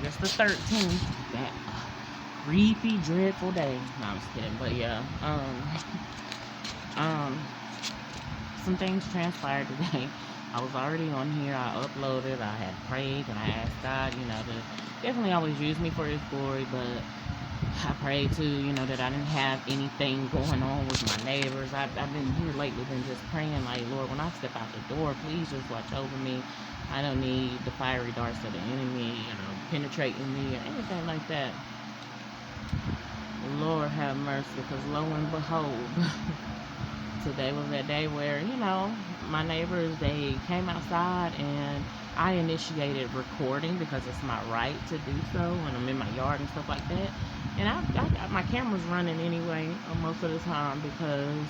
August the 13th. That creepy, dreadful day. No, I'm just kidding. But yeah, some things transpired today. I was already on here. I uploaded. I had prayed and I asked God, to definitely always use me for His glory. But I prayed too, that I didn't have anything going on with my neighbors. I've been here lately, been just praying like, Lord, when I step out the door, please just watch over me. I don't need the fiery darts of the enemy, penetrating me or anything like that. Lord have mercy, because lo and behold, today was that day where, my neighbors, they came outside and I initiated recording because it's my right to do so, and I'm in my yard and stuff like that. And I got my cameras running anyway most of the time because,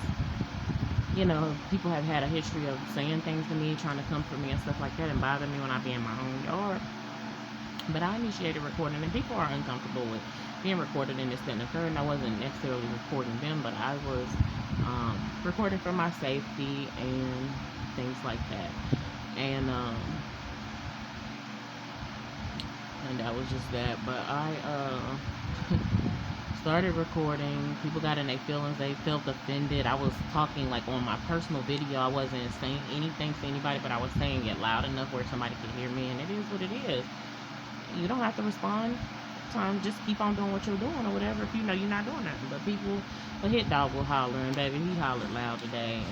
people have had a history of saying things to me, trying to come for me and stuff like that and bother me when I be in my own yard. But I initiated recording, and people are uncomfortable with being recorded in this, that, and the third. And I wasn't necessarily recording them, but I was recording for my safety and things like that. And that was just that. But I started recording. People got in their feelings. They felt offended. I was talking like on my personal video. I wasn't saying anything to anybody, but I was saying it loud enough where somebody could hear me. And it is what it is. You don't have to respond. Just keep on doing what you're doing or whatever if you know you're not doing nothing. But a hit dog will holler, and baby, he hollered loud today.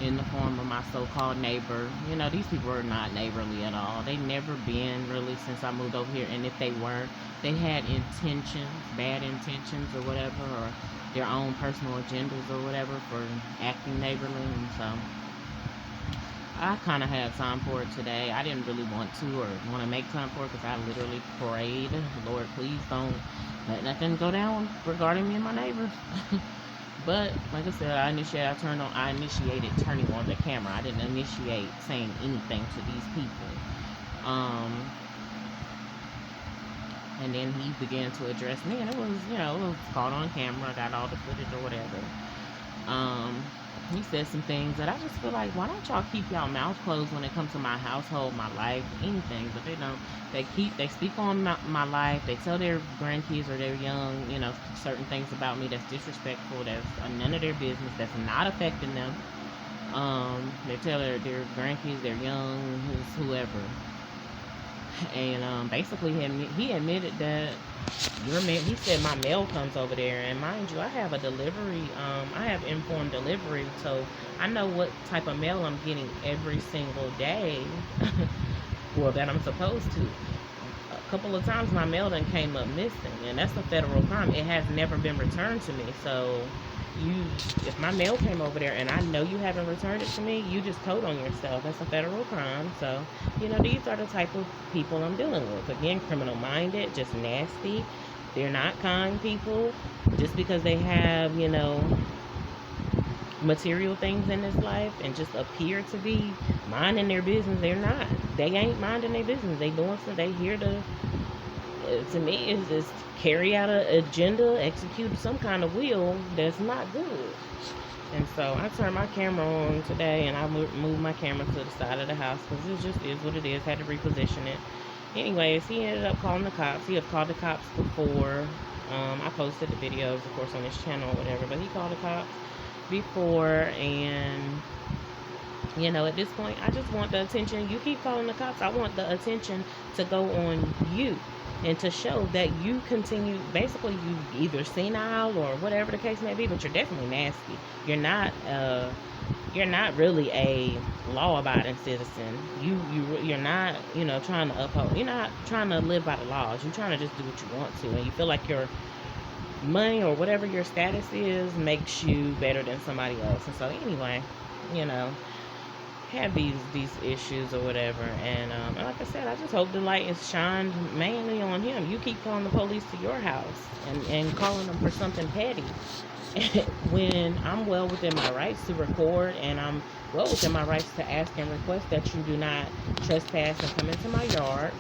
In the form of my so-called neighbor. These people are not neighborly at all. They never been really since I moved over here, and if they were, they had intentions, bad intentions or whatever, or their own personal agendas or whatever for acting neighborly. And so I kind of had time for it today. I didn't really want to or want to make time for it because I literally prayed, Lord, please don't let nothing go down regarding me and my neighbors. But like I said, I initiated turning on the camera. I didn't initiate saying anything to these people. And then he began to address me, and it was caught on camera. I got all the footage or whatever. He said some things that I just feel like, why don't y'all keep y'all mouth closed when it comes to my household, my life, anything? But they don't. They speak on my life. They tell their grandkids or their young, certain things about me that's disrespectful. That's none of their business. That's not affecting them. They tell their grandkids, their young, whoever. And basically, he admitted that he said my mail comes over there, and mind you, I have a delivery. I have informed delivery, so I know what type of mail I'm getting every single day. Well, that I'm supposed to. A couple of times my mail done came up missing, and that's a federal crime. It has never been returned to me. So if my mail came over there and I know you haven't returned it to me, you just told on yourself. That's a federal crime. So, these are the type of people I'm dealing with. Again, criminal minded, just nasty. They're not kind people. Just because they have, material things in this life and just appear to be minding their business, they're not. They ain't minding their business. They doing so. They here to me is just carry out an agenda, execute some kind of will that's not good. And so I turned my camera on today, and I moved my camera to the side of the house because it just is what it is. Had to reposition it. Anyways, he ended up calling the cops. He had called the cops before. I posted the videos, of course, on his channel or whatever, but he called the cops before, and at this point, I just want the attention. You keep calling the cops. I want the attention to go on you and to show that you continue. Basically, you either senile or whatever the case may be, but you're definitely nasty. You're not really a law-abiding citizen. You're not trying to uphold. You're not trying to live by the laws. You're trying to just do what you want to, and you feel like your money or whatever your status is makes you better than somebody else. And so anyway, have these issues or whatever, and like I said, I just hope the light is shined mainly on him. You keep calling the police to your house and calling them for something petty when I'm well within my rights to record, and I'm well within my rights to ask and request that you do not trespass and come into my yard.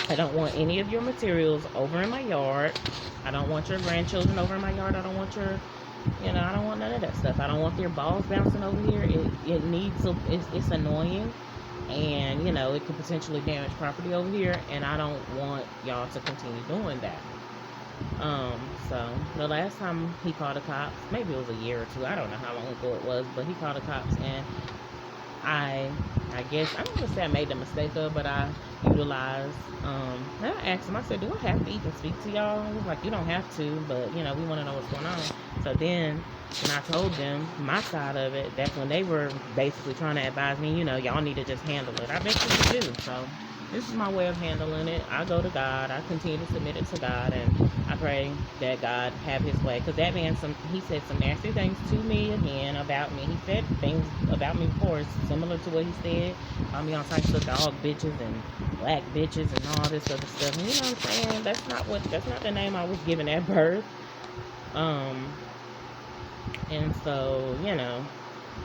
I don't want any of your materials over in my yard. I don't want your grandchildren over in my yard. I don't want your I don't want none of that stuff. I don't want their balls bouncing over here. It's annoying. and it could potentially damage property over here, and I don't want y'all to continue doing that. Um, so the last time he called the cops, maybe it was a year or two, I don't know how long ago it was, but he called the cops, and I I guess I don't want to say I made the mistake of, but I utilized. And I asked him. I said, "Do I have to even speak to y'all?" He was like, "You don't have to, but we want to know what's going on." So then, when I told them my side of it, that's when they were basically trying to advise me. Y'all need to just handle it. I basically do. So this is my way of handling it. I go to God. I continue to submit it to God, and I pray that God have His way. Because that man, he said some nasty things to me again about me. He said things about me before, similar to what he said. Called me all types of dog bitches and black bitches and all this other stuff. And you know what I'm saying? That's not the name I was given at birth. Um, and so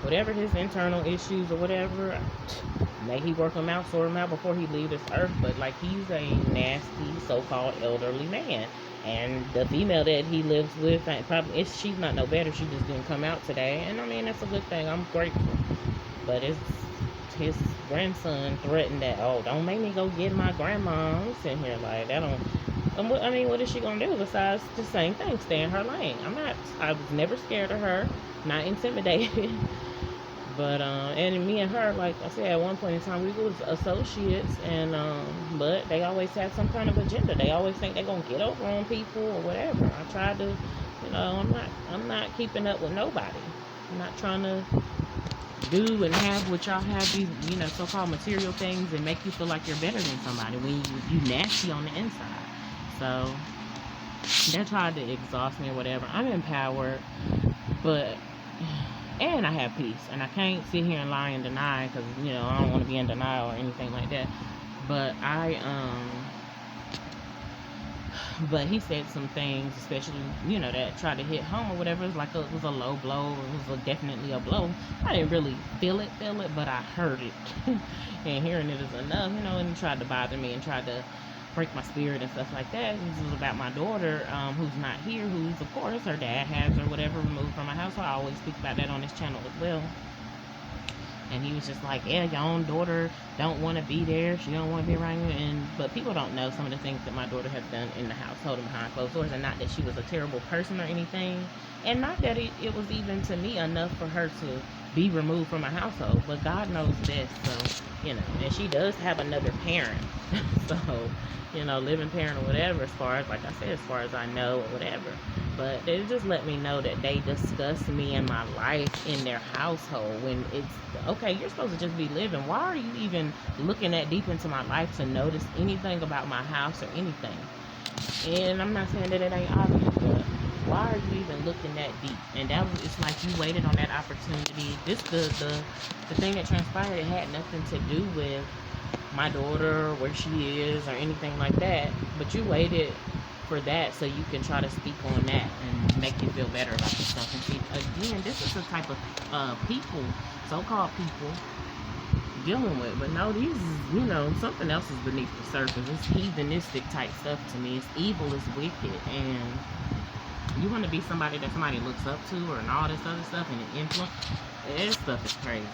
whatever his internal issues or whatever, may he work them out, sort them out before he leave this earth. But like, he's a nasty so-called elderly man, and the female that he lives with, she's not no better. She just didn't come out today, and I mean, that's a good thing. I'm grateful. But it's his grandson threatened that, oh, don't make me go get my grandma. I'm sitting here like, that don't. I mean, what is she gonna do besides the same thing? Stay in her lane. I was never scared of her, not intimidated. But and me and her, like I said, at one point in time, we was associates, and but they always have some kind of agenda. They always think they're gonna get over on people or whatever. I tried to, I'm not keeping up with nobody. I'm not trying to do and have what y'all have, these so-called material things, and make you feel like you're better than somebody when you nasty on the inside. So they tried to exhaust me or whatever. I'm empowered, but and I have peace, and I can't sit here and lie and deny, because I don't want to be in denial or anything like that. But but he said some things, especially that tried to hit home or whatever. It was a low blow. It was definitely a blow. I didn't really feel it, but I heard it, and hearing it is enough, And he tried to bother me and tried to break my spirit and stuff like that. This was about my daughter, who's not here, who's, of course, her dad has or whatever removed from my house. So I always speak about that on this channel as well. And he was just like, yeah, your own daughter don't want to be there. She don't want to be around you. But people don't know some of the things that my daughter has done in the household and behind closed doors. And not that she was a terrible person or anything. And not that it was even to me enough for her to be removed from my household. But God knows best. So, and she does have another parent. So, living parent or whatever, as far as I know or whatever. But they just let me know that they discuss me and my life in their household, when it's okay, you're supposed to just be living. Why are you even looking that deep into my life to notice anything about my house or anything? And I'm not saying that it ain't obvious, but why are you even looking that deep? And it's like you waited on that opportunity. The thing that transpired, it had nothing to do with my daughter, where she is, or anything like that. But you waited for that so you can try to speak on that and make you feel better about yourself. And see, again, this is the type of people, so-called people, dealing with. But no, these, something else is beneath the surface. It's heathenistic type stuff to me. It's evil, it's wicked, and you want to be somebody that somebody looks up to, or and all this other stuff, and it influence. This stuff is crazy.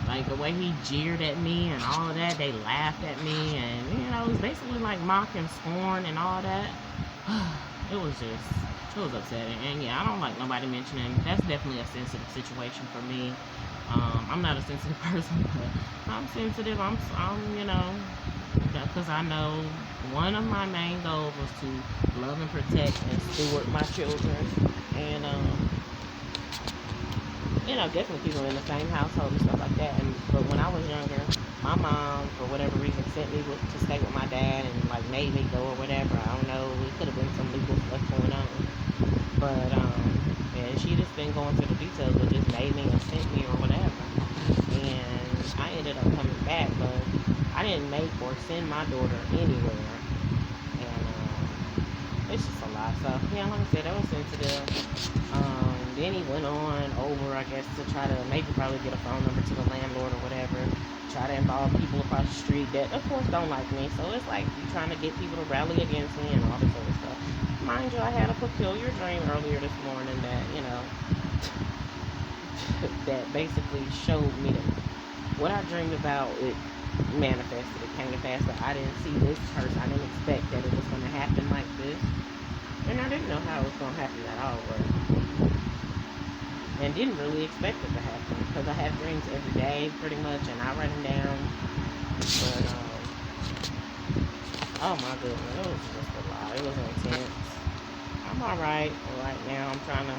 Like, the way he jeered at me and all of that, they laughed at me, and it was basically like mock and scorn and all that. It was upsetting. And yeah, I don't like nobody mentioning. That's definitely a sensitive situation for me. I'm not a sensitive person, but I'm sensitive. I'm because I know one of my main goals was to love and protect and steward my children, and definitely people in the same household and stuff like that. But when I was younger, my mom, for whatever reason, sent me to stay with my dad, and like made me go or whatever. I don't know. It could have been some legal stuff going on, but and she just been going through the details, but just made me and sent me or whatever. And I ended up coming back, but I didn't make or send my daughter anywhere. And it's just a lot. So yeah, like I said, that was sensitive. Then he went on over, I guess, to try to probably get a phone number to the landlord or whatever. Try to involve people across the street that, of course, don't like me. So it's like you trying to get people to rally against me and all this other stuff. Mind you, I had a peculiar dream earlier this morning that, that basically showed me that what I dreamed about, it manifested. It came to pass, but I didn't see this person. I didn't expect that it was going to happen like this. And I didn't know how it was going to happen at all. And didn't really expect it to happen because I have dreams every day pretty much, and I write them down. But, oh my goodness, it was just a lot. It was intense. I'm alright right now. I'm trying to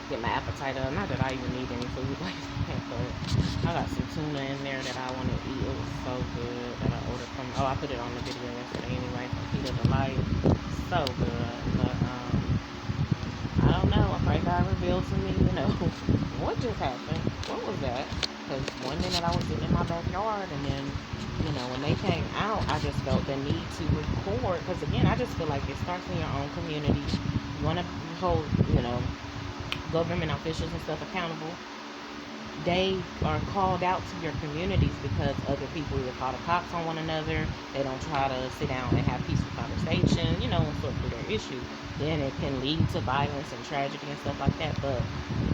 get my appetite up. Not that I even need any food like that, but I got some tuna in there that I want to eat. It was so good that I ordered from. Oh, I put it on the video yesterday anyway from Peter Delight. So good, but I don't know. I pray God revealed to me, what just happened. What was that? Because one minute I was sitting in my backyard, and then, when they came out, I just felt the need to record. Because again, I just feel like it starts in your own community. You want to hold, government officials and stuff accountable. They are called out to your communities because other people either call the cops on one another. They don't try to sit down and have peaceful conversation, and sort through their issues. Then it can lead to violence and tragedy and stuff like that. But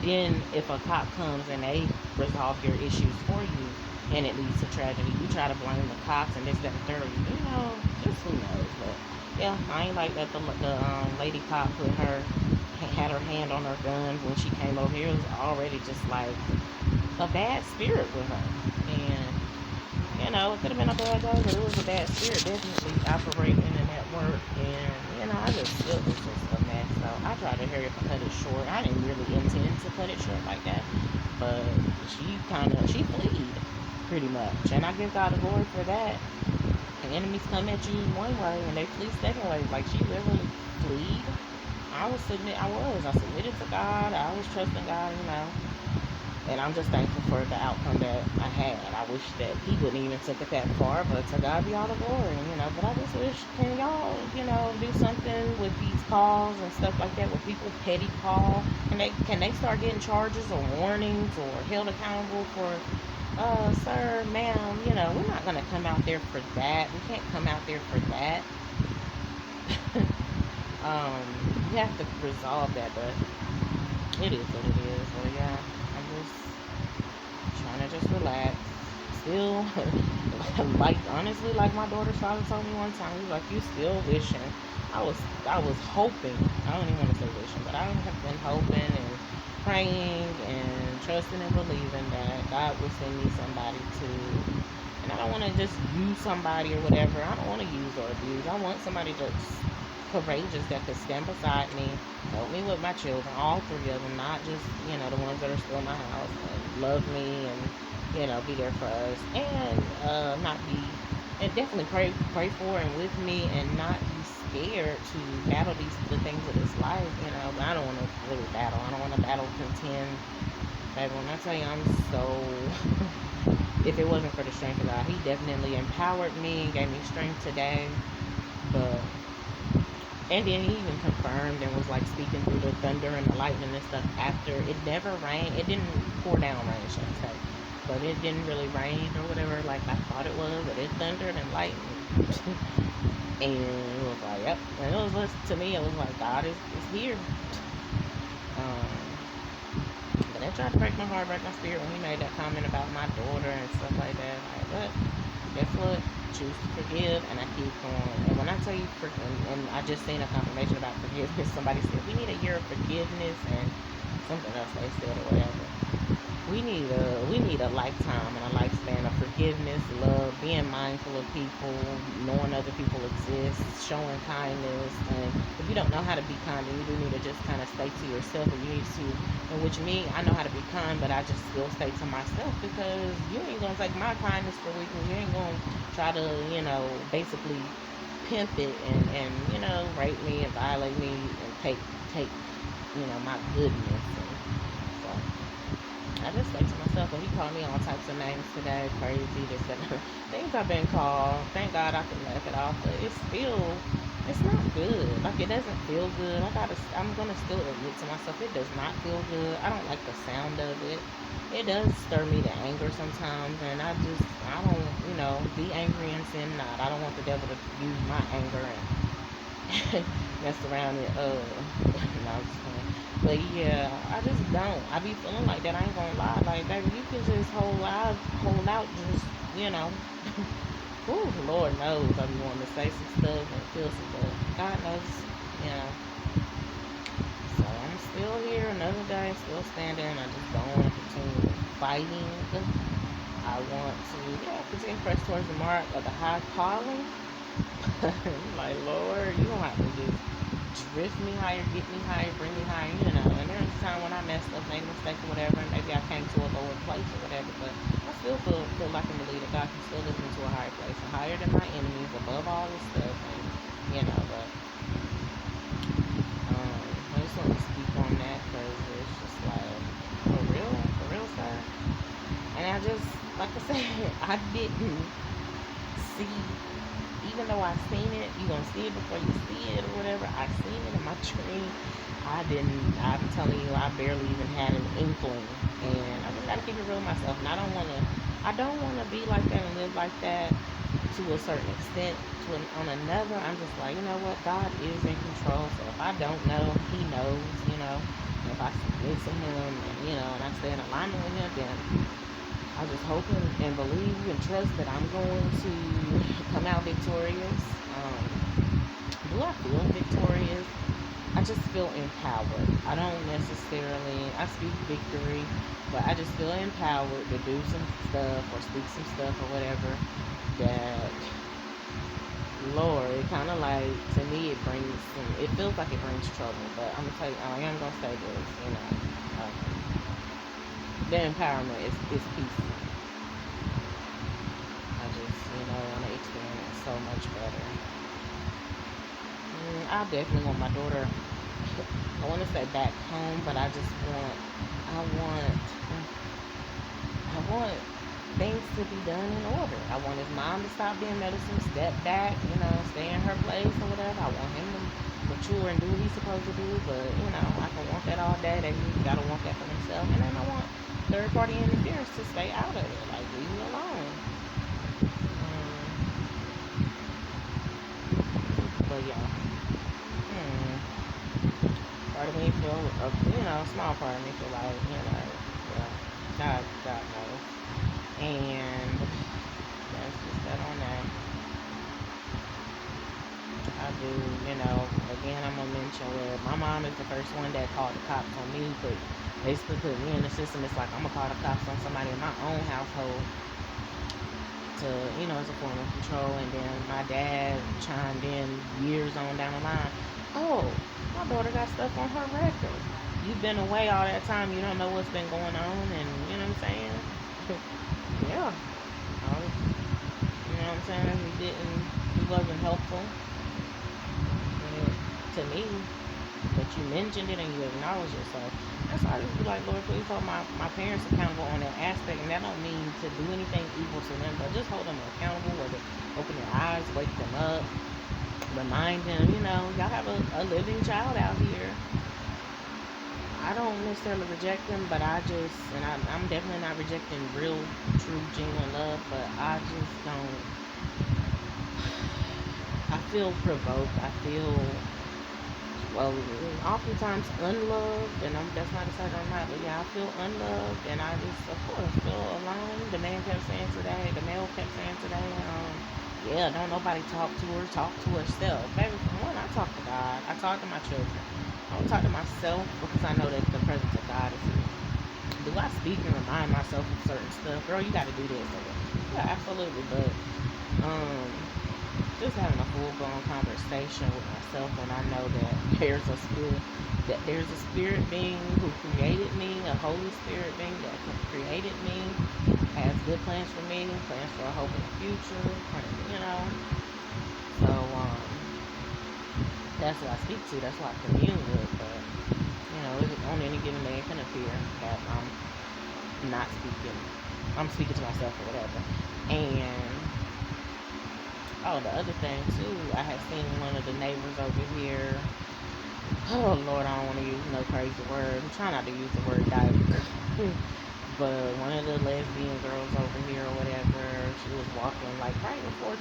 then if a cop comes and they resolve your issues for you and it leads to tragedy, you try to blame the cops and this, that, and third. Just who knows. But yeah, I ain't like that the lady cop had her hand on her gun when she came over here. It was already just like a bad spirit with her. And, it could have been a bad day, but it was a bad spirit definitely operating in that work. And, it was just a mess. So I tried to hurry up and cut it short. I didn't really intend to cut it short like that. But she fleed pretty much. And I give God the glory for that. The enemies come at you one way and they flee second way. Like she literally fleed. I submitted to God. I was trusting God. And I'm just thankful for the outcome that I had. I wish that he wouldn't even took it that far, but to God be all the glory. But I just wish, can y'all, do something with these calls and stuff like that, where people petty call? Can they start getting charges or warnings or held accountable for, sir, ma'am, we're not going to come out there for that. We can't come out there for that. You have to resolve that, but it is what it is. So yeah, I'm just trying to just relax. Still, honestly, like my daughter's father told me one time, he was like, "You still wishing?" I was hoping. I don't even want to say wishing, but I have been hoping and praying and trusting and believing that God will send me somebody to. And I don't want to just use somebody or whatever. I don't want to use or abuse. I want somebody that's courageous that could stand beside me, help me with my children, all three of them, not just, the ones that are still in my house, and love me and, be there for us, and not be, and definitely pray for and with me, and not be scared to battle the things of this life, but I don't want to really battle. I don't want to contend. Baby, when I tell you I'm so, if it wasn't for the strength of God, he definitely empowered me, gave me strength today, but and then he even confirmed and was like speaking through the thunder and the lightning and stuff after. It never rained. It didn't pour down rain, should I say. But it didn't really rain or whatever like I thought it was. But it thundered and lightened. And it was like, yep. And it was, to me, it was like, God is here. But that tried to break my heart, break my spirit when he made that comment about my daughter and stuff like that. Like, but guess what? Choose to forgive, and I keep going. And when I tell you, and I just seen a confirmation about forgiveness. Somebody said we need a year of forgiveness and something else they said or whatever. We need a lifetime and a lifespan of forgiveness, love, being mindful of people, knowing other people exist, showing kindness. And if you don't know how to be kind, then you do need to just kind of stay to yourself. And you need to, and which me, I know how to be kind, but I just still stay to myself, because you ain't gonna take my kindness for weakness. You ain't gonna try to, basically pimp it and rape me and violate me and take my goodness. And so I just say to myself, well, he called me all types of names today, crazy, this and things I've been called. Thank God I can laugh it off, but it's not good. Like, it doesn't feel good. I'm gonna still admit to myself, it does not feel good. I don't like the sound of it. It does stir me to anger sometimes, and I don't, be angry and sin not. I don't want the devil to use my anger and mess around and, no, I'm just kidding. But yeah, I just don't. I be feeling like that. I ain't gonna lie. Like, baby, you can just hold out, just, you know. Ooh, Lord knows I be wanting to say some stuff and feel some stuff. God knows, you know. So I'm still here, another day, still standing. I just don't want to continue fighting. I want to, yeah, continue to press towards the mark of the high calling. Like, Lord, you don't have to just drift me higher, get me higher, bring me higher, you know. And there was a time when I messed up, made a mistake or whatever, and maybe I came to a lower place or whatever, but I still feel like I'm a leader. God can still lift me to a higher place, higher than my enemies, above all this stuff, and, you know, but I just want to speak on that because it's just like, for real, sir. And I just, like I said, I didn't see, even though I seen it, you gonna see it before you see it or whatever. I seen it in my dream. I'm telling you, I barely even had an inkling. And I just gotta keep it real with myself. And I don't wanna be like that and live like that to a certain extent. On another, I'm just like, you know what, God is in control. So if I don't know, He knows, you know. And if I submit to Him and, you know, and I stay in alignment with Him, then I just hope and believe and trust that I'm going to come out victorious. Do I feel victorious? I just feel empowered. I don't necessarily, I speak victory, but I just feel empowered to do some stuff or speak some stuff or whatever that, Lord, it kind of like, to me, it feels like it brings trouble, but I'm going to tell you, I am going to say this, you know, the empowerment is peaceful. I just, you know, want to experience so much better. I definitely want my daughter, I want to say back home, but I want things to be done in order. I want his mom to stop being medicine, step back, you know, stay in her place or whatever. I want him to mature and do what he's supposed to do, but, you know, I can want that all day. They gotta want that for themselves. And then I want third party interference to stay out of it. Like, leave me alone. But yeah. Part of me feel, you know, a small part of me feel like, you know, well, God knows. And that's just that on that. I do, you know, again, I'm going to mention where my mom is the first one that called the cops on me, but basically put me in the system. It's like, I'm going to call the cops on somebody in my own household to, you know, as a form of control. And then my dad chimed in years on down the line. Oh, my daughter got stuff on her record. You've been away all that time. You don't know what's been going on, and you know what I'm saying? Yeah. You know what I'm saying? He wasn't helpful to me, but you mentioned it and you acknowledged it. So that's why I just be like, Lord, please hold my parents accountable on that aspect. And that don't mean to do anything evil to them, but just hold them accountable, whether open their eyes, wake them up, remind them, you know, y'all have a living child out here. I don't necessarily reject them, but I'm definitely not rejecting real, true, genuine love, but I just don't, I feel provoked. I feel, well, oftentimes unloved, and that's not to say that I'm not, but yeah, I feel unloved, and I just, of course, feel alone. The male kept saying today, yeah, don't nobody talk to herself. Baby, for one, I talk to God. I talk to my children. I don't talk to myself because I know that the presence of God is here. Do I speak and remind myself of certain stuff? Girl, you got to do this. Yeah, absolutely. But just having a full-blown conversation with myself when I know that there's a spirit being who created me, a Holy Spirit being that created me, has good plans for me, plans for a hope in the future, you know. So that's what I speak to, that's what I commune with. But you know, on any given day it can appear that I'm speaking to myself or whatever. And the other thing too, I had seen one of the neighbors over here. Oh Lord, I don't want to use no crazy word. I'm trying not to use the word diaper. But one of the lesbian girls over here or whatever, she was walking like right before a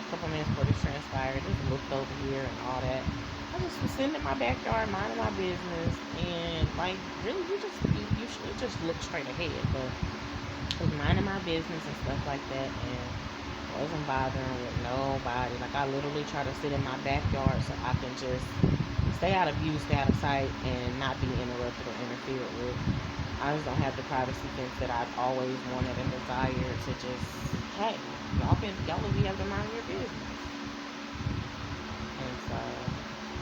couple minutes before this transpired, just looked over here and all that. I just was sitting in my backyard minding my business, and like really you should just look straight ahead. But was minding my business and stuff like that, and wasn't bothering with nobody. Like, I literally try to sit in my backyard so I can just stay out of view, stay out of sight, and not be interrupted or interfered with. I just don't have the privacy fence that I've always wanted and desired to just, hey, y'all will be able to mind your business. And so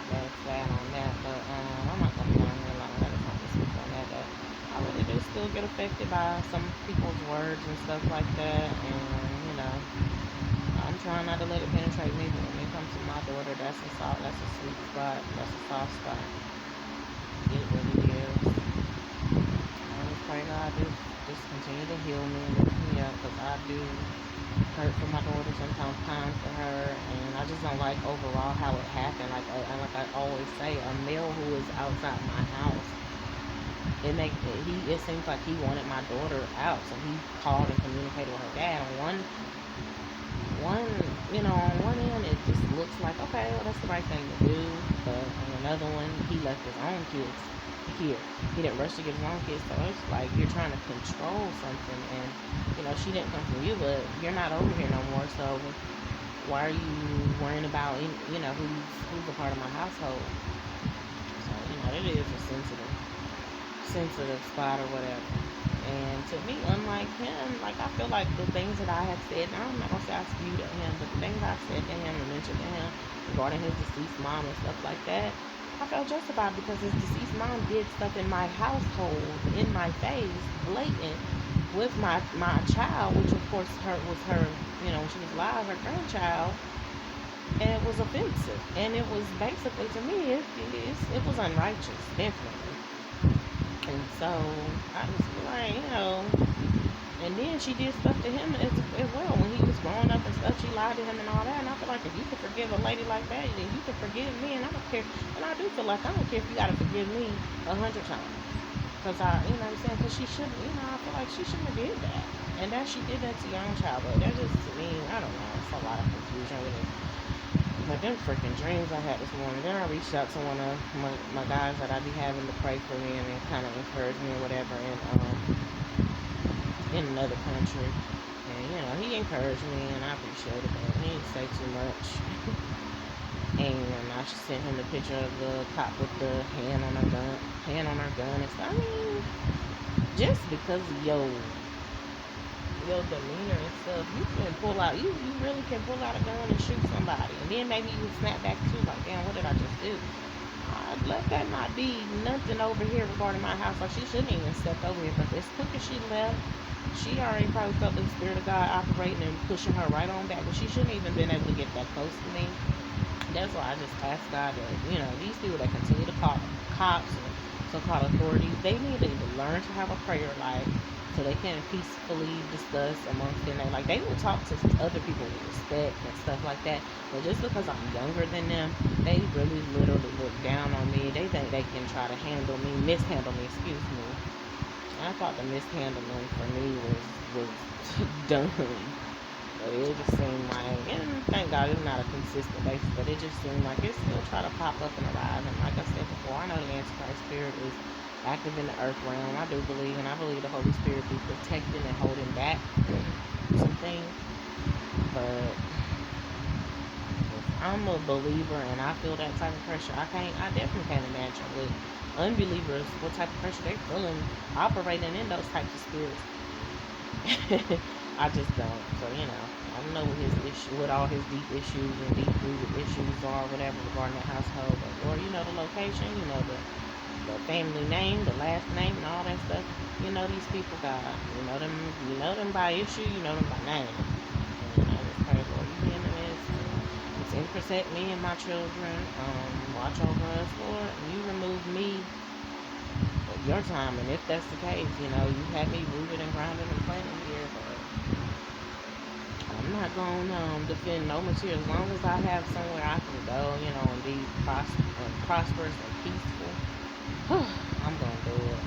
that's that on that. But I'm not gonna be on here long. I just want to speak on that. That I really do still get affected by some people's words and stuff like that. And I'm trying not to let it penetrate me. But when it comes to my daughter, that's a sweet spot. That's a soft spot. It really is. I just pray God just continue to heal me and lift me up, because I do hurt for my daughter, sometimes kind for her, and I just don't like overall how it happened. Like I always say, a male who is outside my house, it seems like he wanted my daughter out, so he called and communicated with her dad. On one end it just looks like, okay, well, that's the right thing to do, but on another one, he left his own kids here. He didn't rush to get his own kids, so it's like you're trying to control something, and she didn't come from you, but you're not over here no more, so why are you worrying about who's a part of my household? So it is a sensitive spot or whatever. And to me, unlike him, like, I feel like the things that I have said, now I'm not gonna say I spewed at him, but the things I've said to him and mentioned to him regarding his deceased mom and stuff like that, I felt justified, because his deceased mom did stuff in my household, in my face, blatant, with my child, which of course was her, when she was alive, her grandchild, and it was offensive, and it was basically, to me, it was unrighteous, definitely. And so I was like, and then she did stuff to him as well when he was growing up and stuff. She lied to him and all that. And I feel like if you could forgive a lady like that, then you could forgive me. And I don't care. And I do feel like I don't care if you gotta forgive me 100 times. Cause you know what I'm saying? Cause she shouldn't. I feel like she shouldn't have did that. And that she did that to your own child. But that just, to me, I don't know. It's a lot of confusion with it. But them freaking dreams I had this morning. Then I reached out to one of my guys that I be having to pray for me and kind of encourage me or whatever, and in another country. And he encouraged me, and I appreciate it, but he didn't say too much. And I sent him the picture of the cop with the hand on her gun and stuff. I mean, just because of your demeanor and stuff, you can pull out, you really can pull out a gun and shoot somebody. And then maybe you snap back too, like, damn, what did I just do? Let that not be nothing over here regarding my house. Like, she shouldn't even step over here, but as quick as she left, she already probably felt the Spirit of God operating and pushing her right on back. But she shouldn't even been able to get that close to me. That's why I just ask God that, these people that continue to call cops and so-called authorities, they need to learn to have a prayer life, so they can peacefully discuss amongst them. Like, they will talk to other people with respect and stuff like that. But just because I'm younger than them, they really literally look down on me. They think they can try to mishandle me, excuse me. I thought the mishandling for me was done. But it just seemed like, and thank God it's not a consistent basis, but it just seemed like it still try to pop up and arise. And like I said before, I know the Antichrist spirit is active in the earth realm. I do believe, and I believe the Holy Spirit be protecting and holding back some things. But if I'm a believer and I feel that type of pressure, I definitely can't imagine with unbelievers what type of pressure they're feeling operating in those types of spirits. I just don't. So, I don't know what all his deep issues and deep rooted issues are, whatever, regarding the household, or the location, the family name, the last name, and all that stuff. These people, God, you know them by issue, you know them by name. And I just pray, Lord, you be in the midst, continue to protect me and my children, watch over us, Lord, and you remove me at your time. And if that's the case, you had me rooted and grounded and planted here, but I'm not going to defend no material. As long as I have somewhere I can go, and be prosperous and peaceful, I'm going to do it.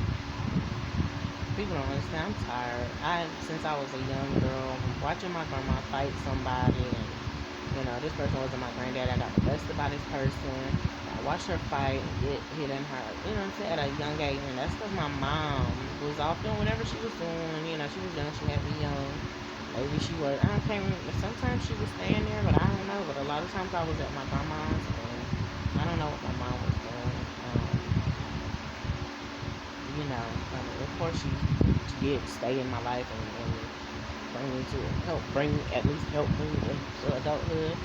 People don't understand. I'm tired. Since I was a young girl, watching my grandma fight somebody, and this person wasn't my granddad. I got molested by this person. I watch her fight and get hit in her, you know what I'm saying, at a young age. And that's because my mom was off doing whatever she was doing. You know, she was young, she had me young. Maybe she was, I can't remember. Sometimes she was staying there, but I don't know. But a lot of times I was at my grandma's, and I don't know what my mom was doing. You know, of course she did stay in my life and bring me to help bring me into adulthood.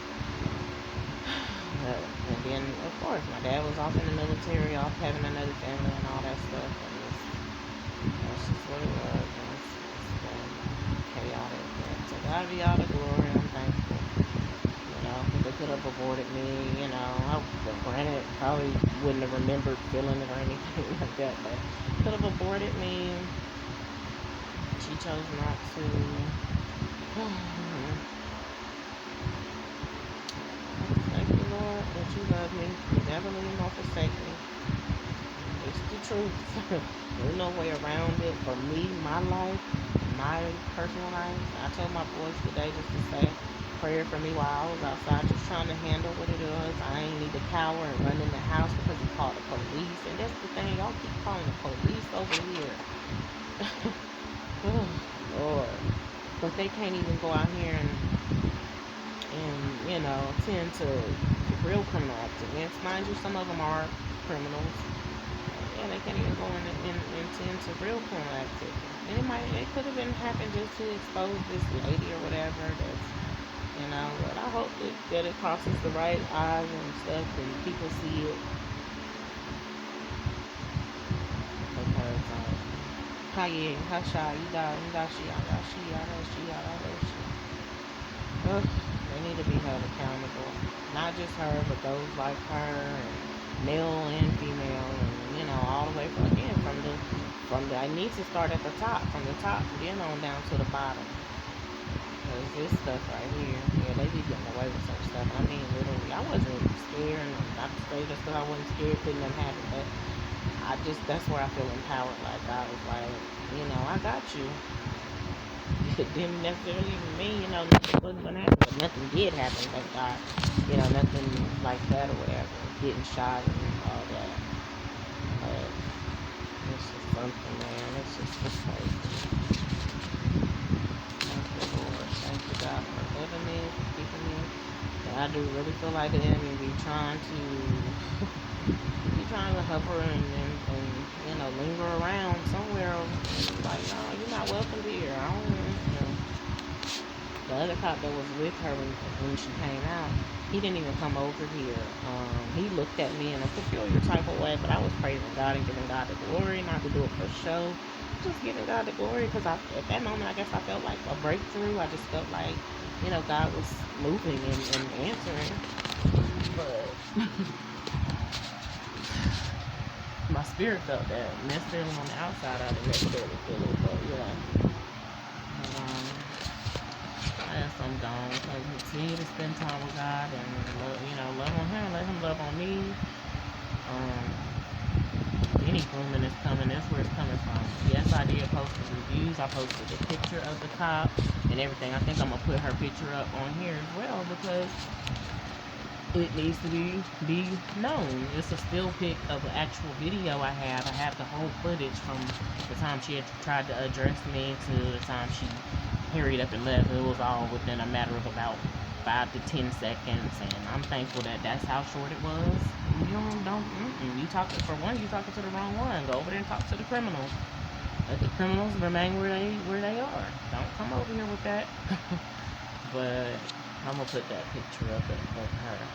And then, of course, my dad was off in the military, off having another family and all that stuff. And that's just what it was. And it's been chaotic. But to God be all the glory. I'm thankful. You know, they could have aborted me. You know, granted, probably wouldn't have remembered feeling it or anything like that. But could have aborted me. She chose not to. Thank you, Lord, that you love me. You never leave me nor forsake me. It's the truth. There's no way around it. For me, my life, my personal life, I told my boys today just to say prayer for me while I was outside just trying to handle what it was. I ain't need to cower and run in the house because he called the police. And that's the thing. Y'all keep calling the police over here. Oh, Lord. But they can't even go out here and you know, tend to real criminal activity. Mind you, some of them are criminals. Yeah, they can't even go in and tend to real criminal activity. And it could have been happened just to expose this lady or whatever. That's, you know, but I hope that it crosses the right eyes and stuff and people see it. Because, Haye, Hasha, Ugh, they need to be held accountable. Not just her, but those like her, and male and female, and you know, all the way from again from the. I need to start at the top, from the top, then on down to the bottom. Cause this stuff right here, yeah, they be getting away with some stuff. I mean, literally, I wasn't scared, and not to say just because I wasn't scared, couldn't have happened, but that's where I feel empowered. Like I was like, you know, I got you. It didn't necessarily even mean, you know, nothing wasn't gonna happen, but nothing did happen, thank God. You know, nothing like that or whatever. Getting shot and all that. But it's just something, man. It's just crazy. Thank the Lord. Thank you, God, for living me, for keeping me. And I do really feel like the enemy be trying to hover and you know, linger around somewhere. Like, no, you're not welcome here. I don't, you know. The other cop that was with her when she came out, he didn't even come over here. He looked at me in a peculiar type of way, but I was praising God and giving God the glory, not to do it for show. Just giving God the glory because at that moment, I guess I felt like a breakthrough. I just felt like, you know, God was moving and answering. But my spirit felt that. Necessarily on the outside, I didn't necessarily feel it, but yeah. I guess I'm gone. So continue to spend time with God and love on Him, let Him love on me. Any grooming is coming. That's where it's coming from. Yes, I did post the reviews. I posted a picture of the cop and everything. I think I'm gonna put her picture up on here as well because it needs to be known. It's a still pic of an actual video I have. I have the whole footage from the time she had tried to address me to the time she hurried up and left. It was all within a matter of about 5 to 10 seconds, and I'm thankful that that's how short it was. You talking to the wrong one. Go over there and talk to the criminals. Let the criminals remain where they are. Don't come over here with that. But I'm gonna put that picture up of her.